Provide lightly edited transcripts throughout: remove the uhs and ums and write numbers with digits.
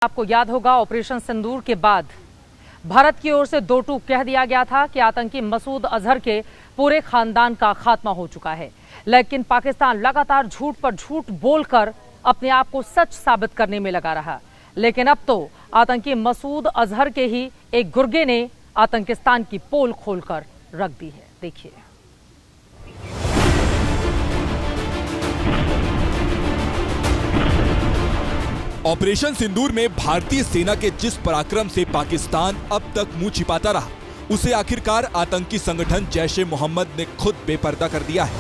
आपको याद होगा, ऑपरेशन सिंदूर के बाद भारत की ओर से दो टूक कह दिया गया था कि आतंकी मसूद अजहर के पूरे खानदान का खात्मा हो चुका है। लेकिन पाकिस्तान लगातार झूठ पर झूठ बोलकर अपने आप को सच साबित करने में लगा रहा। लेकिन अब तो आतंकी मसूद अजहर के ही एक गुर्गे ने आतंकिस्तान की पोल खोलकर रख दी है। देखिए। ऑपरेशन सिंदूर में भारतीय सेना के जिस पराक्रम से पाकिस्तान अब तक मुंह छिपाता रहा, उसे आखिरकार आतंकी संगठन जैश-ए-मोहम्मद ने खुद बेपर्दा कर दिया है।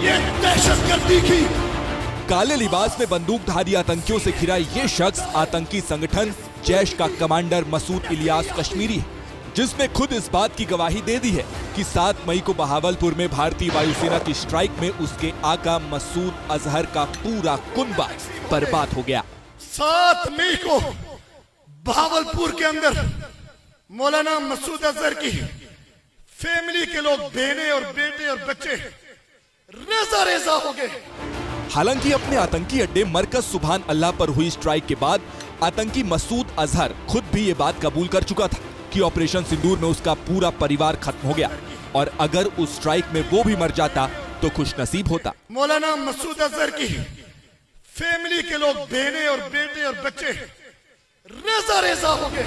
ये दहशतगर्दी की काले लिबास में बंदूकधारी आतंकियों से घिरा ये शख्स आतंकी संगठन जैश का कमांडर मसूद इलियास कश्मीरी है, जिसने खुद इस बात की गवाही दे दी है कि 7 मई को बहावलपुर में भारतीय वायुसेना की स्ट्राइक में उसके आका मसूद अजहर का पूरा कुनबा बर्बाद हो गया। 7 मई को बहावलपुर के अंदर मौलाना मसूद अजहर की फैमिली के लोग, बहनें और बेटे और बच्चे रेजा रेजा हो गए। हालांकि अपने आतंकी अड्डे मरकज सुभान अल्लाह पर हुई स्ट्राइक के बाद आतंकी मसूद अजहर खुद भी ये बात कबूल कर चुका था कि ऑपरेशन सिंदूर में उसका पूरा परिवार खत्म हो गया, और अगर उस स्ट्राइक में वो भी मर जाता तो खुशनसीब होता। मौलाना मसूद अजहर की फैमिली के लोग, बहनें और बेटे और बच्चे रेजा रेजा हो गए।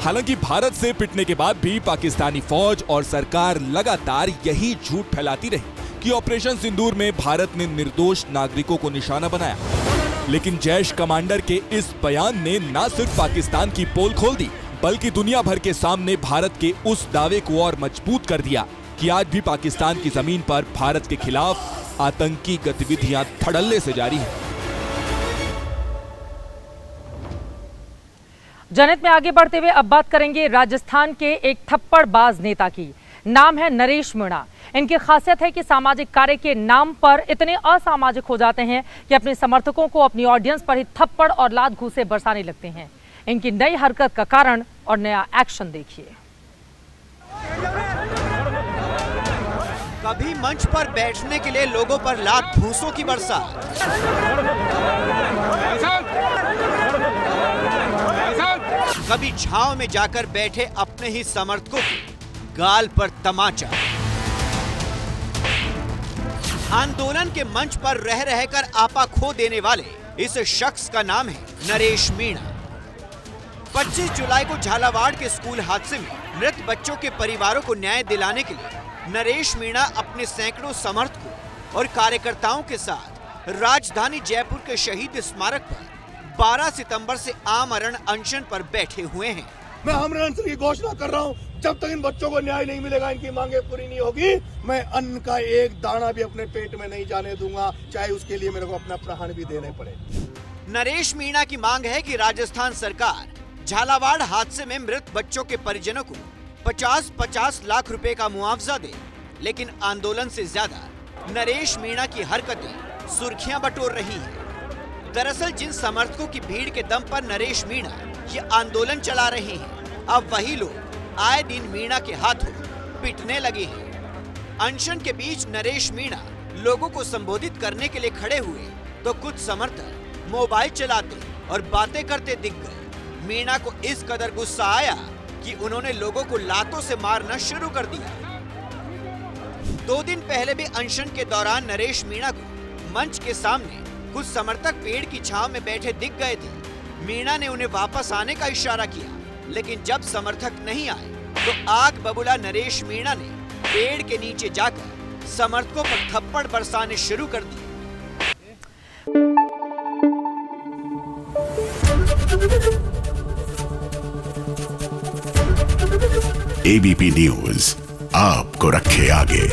हालांकि भारत से पिटने के बाद भी पाकिस्तानी फौज और सरकार लगातार यही झूठ फैलाती रही कि ऑपरेशन सिंदूर में भारत ने निर्दोष नागरिकों को निशाना बनाया। लेकिन जैश कमांडर के इस बयान ने न सिर्फ पाकिस्तान की पोल खोल दी, बल्कि दुनिया भर के सामने भारत के उस दावे को और मजबूत कर दिया कि आज भी पाकिस्तान की जमीन पर भारत के खिलाफ आतंकी गतिविधियां धड़ल्ले से जारी हैं। जनहित में आगे बढ़ते हुए अब बात करेंगे राजस्थान के एक थप्पड़बाज नेता की। नाम है नरेश मीणा। इनकी खासियत है कि सामाजिक कार्य के नाम पर इतने असामाजिक हो जाते हैं कि अपने समर्थकों को अपनी ऑडियंस पर ही थप्पड़ और लात घूंसे बरसाने लगते हैं। इनकी नई हरकत का कारण और नया एक्शन देखिए। कभी मंच पर बैठने के लिए लोगों पर लात घूंसों की बरसात, कभी छांव में जाकर बैठे अपने ही समर्थकों के गाल पर तमाचा। आंदोलन के मंच पर रह रहकर आपा खो देने वाले इस शख्स का नाम है नरेश मीणा। 25 जुलाई को झालावाड़ के स्कूल हादसे में मृत बच्चों के परिवारों को न्याय दिलाने के लिए नरेश मीणा अपने सैकड़ों समर्थकों और कार्यकर्ताओं के साथ राजधानी जयपुर के शहीद स्मारक पर 12 सितंबर से आमरण अनशन पर बैठे हुए हैं। मैं आमरण अनशन की घोषणा कर रहा हूँ। जब तक इन बच्चों को न्याय नहीं मिलेगा, इनकी मांगे पूरी नहीं होगी, मैं अन्न का एक दाना भी अपने पेट में नहीं जाने दूंगा, चाहे उसके लिए मेरे को अपना प्राण भी देने पड़े। नरेश मीणा की मांग है कि राजस्थान सरकार झालावाड़ हादसे में मृत बच्चों के परिजनों को 50-50 लाख रुपए का मुआवजा दे। लेकिन आंदोलन से ज्यादा नरेश मीणा की हरकतें सुर्खियां बटोर रही हैं। दरअसल जिन समर्थकों की भीड़ के दम पर नरेश मीणा ये आंदोलन चला रहे हैं, अब वही लोग आए दिन मीणा के हाथों पिटने लगे हैं। अनशन के बीच नरेश मीणा लोगों को संबोधित करने के लिए खड़े हुए तो कुछ समर्थक मोबाइल चलाते और बातें करते दिख गए। मीणा को इस कदर गुस्सा आया कि उन्होंने लोगों को लातों से मारना शुरू कर दिया। 2 दिन पहले भी अनशन के दौरान नरेश मीणा को मंच के सामने कुछ समर्थक पेड़ की छांव में बैठे दिख गए थे। मीणा ने उन्हें वापस आने का इशारा किया, लेकिन जब समर्थक नहीं आए तो आग बबूला नरेश मीणा ने पेड़ के नीचे जाकर समर्थकों पर थप्पड़ बरसाने शुरू कर दिए। एबीपी न्यूज आपको रखे आगे।